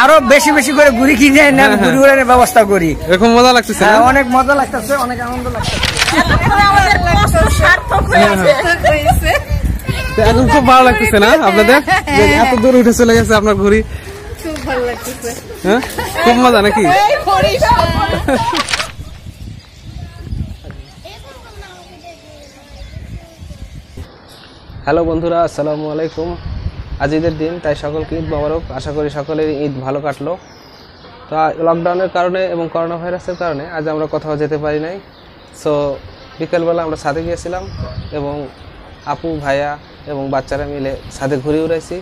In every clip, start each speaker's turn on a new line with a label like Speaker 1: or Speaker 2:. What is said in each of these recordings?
Speaker 1: আরো বেশি বেশি করে ঘুরি কিনে ঘুরি ঘুরানোর ব্যবস্থা করি। এরকম মজা লাগতেছে, অনেক মজা লাগতেছে, অনেক আনন্দ লাগতেছে।
Speaker 2: এখন খুব ভালো লাগতেছে না আপনাদের? এত দূর উঠে চলে গেছে আপনার ঘুরি, খুব ভালো লাগতেছে। হ্যাঁ, খুব মজা নাকি? হ্যালো বন্ধুরা, আসসালামু আলাইকুম। আজ ঈদের দিন, তাই সকলকে ঈদ মোবারক। আশা করি সকলের ঈদ ভালো কাটলো। তো লকডাউনের কারণে এবং করোনা ভাইরাসের কারণে আজ আমরা কোথাও যেতে পারি নাই। সো বিকেলবেলা আমরা ছাদে গিয়েছিলাম এবং আপু, ভাইয়া এবং বাচ্চারা মিলে ছাদে ঘুরে উড়াইছি।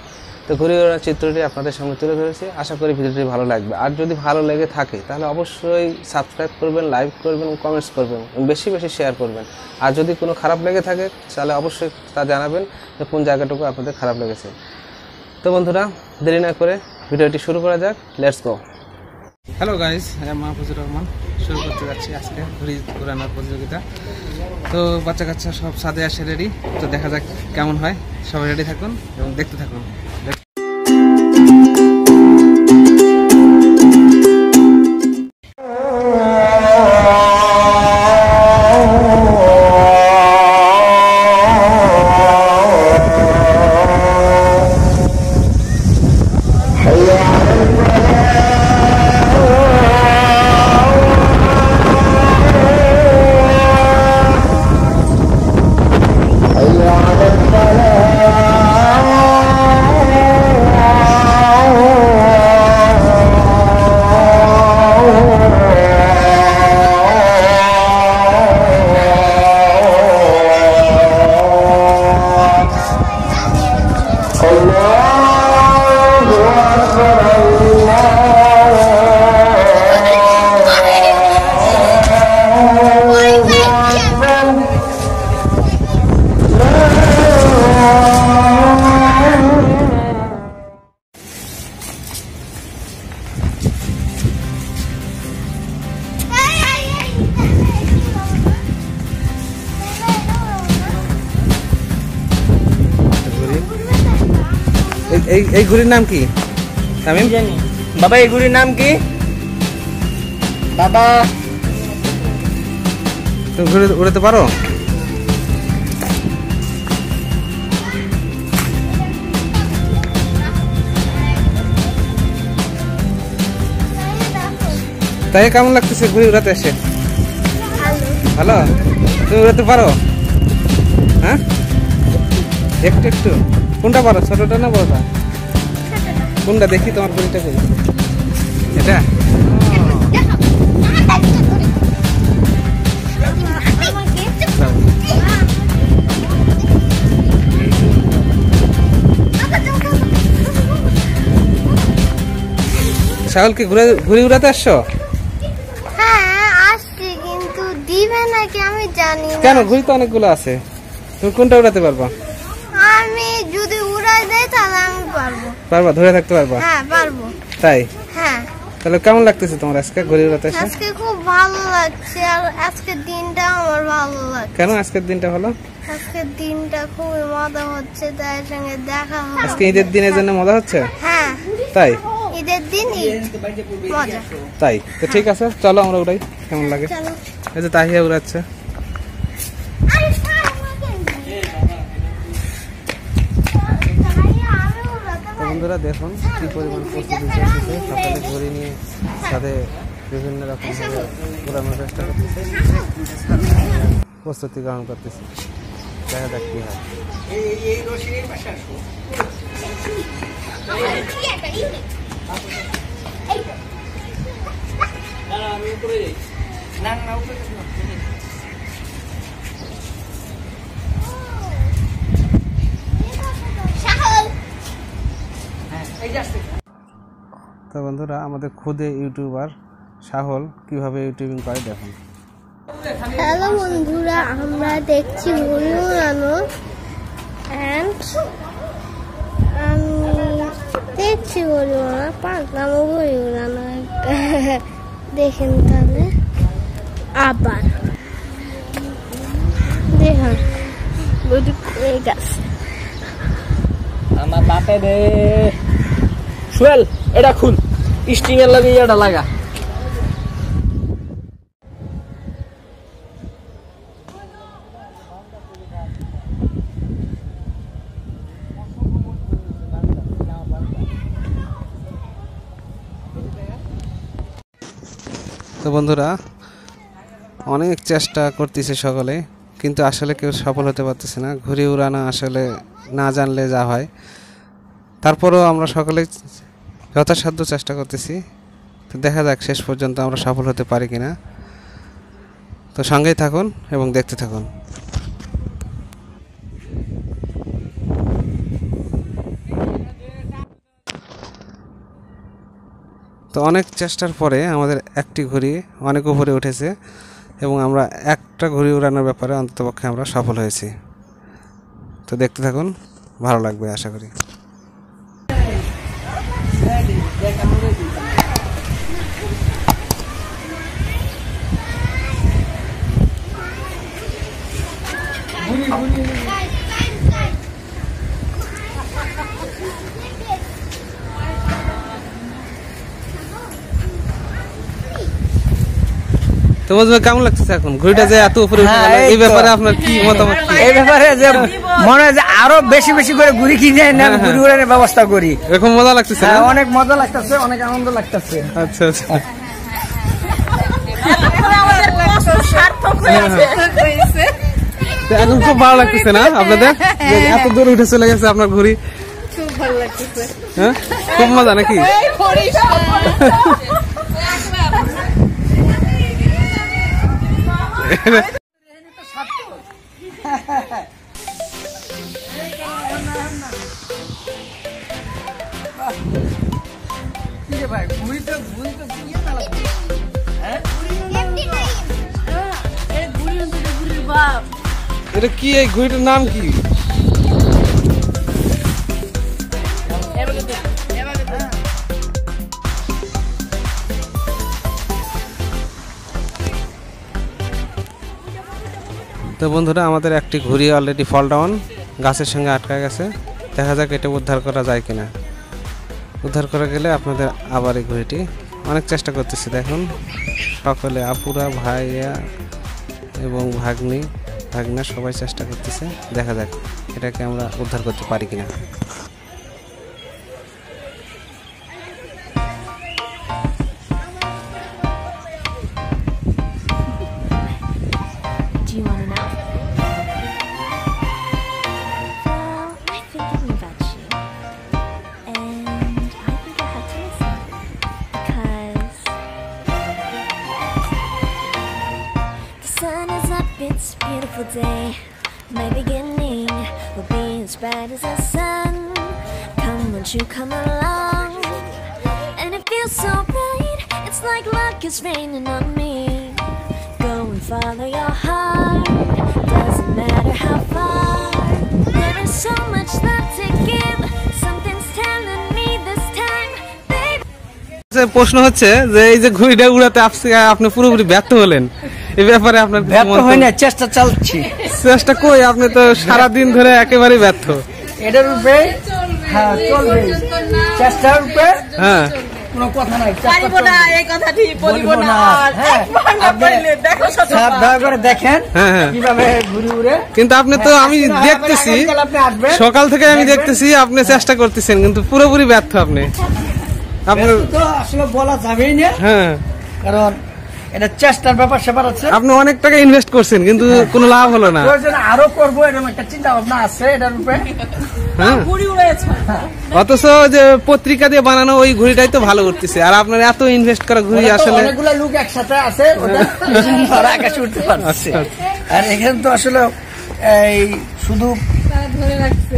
Speaker 2: তো ঘুরে উড়ার চিত্রটি আপনাদের সামনে তুলে ধরেছি। আশা করি ভিডিওটি ভালো লাগবে। আর যদি ভালো লেগে থাকে তাহলে অবশ্যই সাবস্ক্রাইব করবেন, লাইক করবেন, কমেন্টস করবেন, বেশি বেশি শেয়ার করবেন। আর যদি কোনো খারাপ লেগে থাকে তাহলে অবশ্যই তা জানাবেন যে কোন জায়গাটুকু আপনাদের খারাপ লেগেছে। তো বন্ধুরা, দেরি না করে ভিডিওটি শুরু করা যাক। Let's go. হ্যালো গাইস, আমি মাহফুজুর রহমান। শুরু করতে যাচ্ছি আজকে ঘুড়ি উড়ানোর প্রতিযোগিতা। তো বাচ্চা কাচ্চা সব ছাদে আসে রেডি। তো দেখা যাক কেমন হয়। সবাই রেডি থাকুন এবং দেখতে থাকুন। এই ঘুড়ির নাম কি তামিম? জানি বাবা, এই ঘুড়ির নাম কি বাবা? তুমি ঘুরে উড়াতে পারো? তাই কেমন লাগতেছে ঘুড়ি উড়াতে এসে? ভালো। তুমি উড়াতে পারো? হ্যাঁ, একটু একটু। কোনটা পারো, ছোটটা না বড়টা? কোনটা দেখি তোমার ঘুড়িটা? করি এটা। সাহলকে ঘুরে উড়াতে আসছো?
Speaker 3: হ্যাঁ আসছি, কিন্তু দিবে নাকি আমি জানি না।
Speaker 2: কেন? ঘুড়ি তো অনেকগুলো আছে, তুমি কোনটা উড়াতে পারবা?
Speaker 3: আমি যদি উড়াই দেই তাহলে আমি পারবো।
Speaker 2: পারবা? ধরে থাকতে পারবা?
Speaker 3: হ্যাঁ পারবো।
Speaker 2: তাই?
Speaker 3: হ্যাঁ।
Speaker 2: তাহলে কেমন লাগতেছে তোমার আজকে ঘুড়ি উড়াতে এসে?
Speaker 3: আজকে খুব ভালো লাগছে, আর আজকের দিনটা আমার ভালো লাগছে।
Speaker 2: কেন আজকের দিনটা ভালো?
Speaker 3: আজকের দিনটা খুবই মজা হচ্ছে, তার সঙ্গে দেখা হচ্ছে।
Speaker 2: আজকে ঈদের দিনের জন্য মজা হচ্ছে?
Speaker 3: হ্যাঁ।
Speaker 2: তাই?
Speaker 3: ঈদের দিন মজা।
Speaker 2: তাই? তো ঠিক আছে, চলো আমরা উড়াই। কেমন লাগে? এই যে তাহিয়া উড়াচ্ছে। বন্ধুরা দেখুন কি পরিমাণ প্রস্তুতি চলতেছে। সকালে ঘুড়ি নিয়ে সাথে বিভিন্ন রকম ভাবে উড়ানোর চেষ্টা করতেছে, প্রস্তুতি গ্রহণ করতেছে। দেখা যাক কি হয়। তো বন্ধুরা, আমাদের খুদে ইউটিউবার সাহল কিভাবে ইউটিউবিং করে দেখুন।
Speaker 3: হ্যালো বন্ধুরা, আমরা দেখছি ঘুড়ি উড়ানো। আমি দেখছি ঘুড়ি উড়ানো, পারলাম ঘুড়ি উড়ানো একটা। দেখেন তাহলে আবার
Speaker 2: আমার বাপে রে সোহেল এটা খুল স্টিং এর লাগে এটা লাগা তো বন্ধুরা অনেক চেষ্টা করতেছে সকলে কিন্তু আসলে কেউ সফল হতে পারতেছে না ঘুড়ি উড়ানো আসলে না জানলে যা হয় তারপরেও আমরা সকলে যথাসাধ্য চেষ্টা করতেছি তো দেখা যাক শেষ পর্যন্ত আমরা সফল হতে পারি কিনা তো সঙ্গেই থাকুন এবং দেখতে থাকুন তো অনেক চেষ্টার পরে আমাদের একটি ঘুড়ি অনেক উপরে উঠেছে এবং আমরা একটা ঘুড়ি উড়ানোর ব্যাপারে অন্ততপক্ষে আমরা সফল হয়েছি তো দেখতে থাকুন ভালো লাগবে আশা করি তো বুঝবে কেমন লাগতেছে এখন ঘুড়িটা যে এত উপরে উঠে গেল এই ব্যাপারে আপনার কি মতামত
Speaker 1: এই ব্যাপারে যে মনে হয় যে আরো বেশি বেশি করে ঘুরি কিনে না ঘুরি উড়ানোর ব্যবস্থা করি
Speaker 2: এরকম মজা লাগতেছে
Speaker 1: অনেক মজা লাগতেছে অনেক আনন্দ লাগতেছে
Speaker 2: আচ্ছা আচ্ছা এখন খুব ভালো লাগতেছে না আপনাদের এত দূর উঠে চলে গেছে আপনার ঘুড়ি খুব ভালো লাগতেছে হ্যাঁ খুব মজা নাকি এটা কি এই ঘুড়িটার নাম কি তো বন্ধুরা আমাদের একটি ঘুড়ি অলরেডি ফল ডাউন গাছের সঙ্গে আটকা গেছে দেখা যাক এটা উদ্ধার করা যায় কিনা উদ্ধার করা গেলে আপনাদের আবার এই ঘুড়িটি অনেক চেষ্টা করতেছি দেখুন সকলে আপুরা ভাইয়া এবং ভাগনা সবাই চেষ্টা করতেছে দেখা যাক এটাকে আমরা উদ্ধার করতে পারি কিনা
Speaker 4: It's a beautiful day. My beginning will be as bright as the sun. Come, won't you come along? And it feels so bright. It's like luck is raining on me. Go and follow your heart. Doesn't matter how far. There is so much love to give. Something's telling me this time, baby.
Speaker 2: প্রশ্ন হচ্ছে যে এই যে ঘুড়িটা উড়াতে আপনি পুরোপুরি ব্যর্থ হলেন এই ব্যাপারে আপনার
Speaker 1: ব্যর্থ হয় না চেষ্টা চালাচ্ছি
Speaker 2: চেষ্টা কই আপনি তো সারা দিন ধরে একেবারে ব্যর্থ
Speaker 1: এটার উপরে হ্যাঁ চলবে চেষ্টার উপরে
Speaker 2: হ্যাঁ
Speaker 1: কোনো কথা নাই
Speaker 5: পারিব না এই কথাটি বলিব না
Speaker 1: হ্যাঁ
Speaker 5: দেখো
Speaker 1: সব দয়া করে দেখেন কিভাবে ঘুরে উড়ে
Speaker 2: কিন্তু আপনি তো আমি দেখতেছি সকাল থেকে আমি দেখতেছি আপনি চেষ্টা করতেছেন কিন্তু পুরোপুরি ব্যর্থ আপনি
Speaker 1: আপনার তো আসলে বলা যাবেই না
Speaker 2: হ্যাঁ
Speaker 1: কারণ এটা চেষ্টার ব্যাপার সেবার আছে
Speaker 2: আপনি অনেক টাকা ইনভেস্ট করছেন কিন্তু কোনো লাভ হলো না
Speaker 1: আরো করবো এরকম একটা চিন্তা ভাবনা আছে এটার উপরে
Speaker 2: অথচ যে পত্রিকা দিয়ে বানানো ওই ঘুড়িটাই তো ভালো করতেছে আর আপনার এত ইনভেস্ট করা ঘুড়ি আসলে
Speaker 1: অনেকগুলো লোক একসাথে আছে আকাশে উঠতে পারছে আর এখানে তো আসলে এই শুধু ধরে রাখছে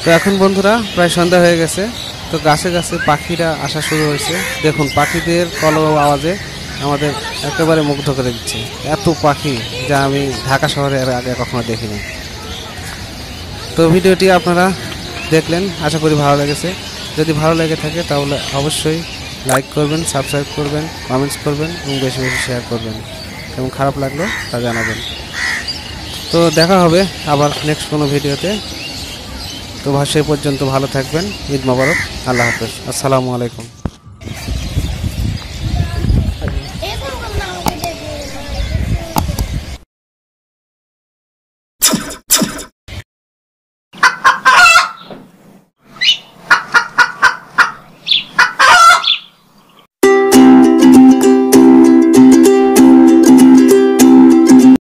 Speaker 2: তো এখন বন্ধুরা প্রায় সন্ধ্যা হয়ে গেছে। তো গাছে গাছে পাখিরা আসা শুরু হয়েছে। দেখুন পাখিদের কলরব আওয়াজে আমাদের একেবারে মুগ্ধ করে দিচ্ছে। এত পাখি যা আমি ঢাকা শহরে এর আগে কখনো দেখিনি। তো ভিডিওটি আপনারা দেখলেন, আশা করি ভালো লেগেছে। যদি ভালো লেগে থাকে তাহলে অবশ্যই লাইক করবেন, সাবস্ক্রাইব করবেন, কমেন্টস করবেন এবং বেশি বেশি শেয়ার করবেন। এবং খারাপ লাগলো তা জানাবেন। তো দেখা হবে আবার নেক্সট কোনো ভিডিওতে। তো সেই পর্যন্ত ভালো থাকবেন। ঈদ মোবারক। আল্লাহ হাফেজ। আসসালামু আলাইকুম।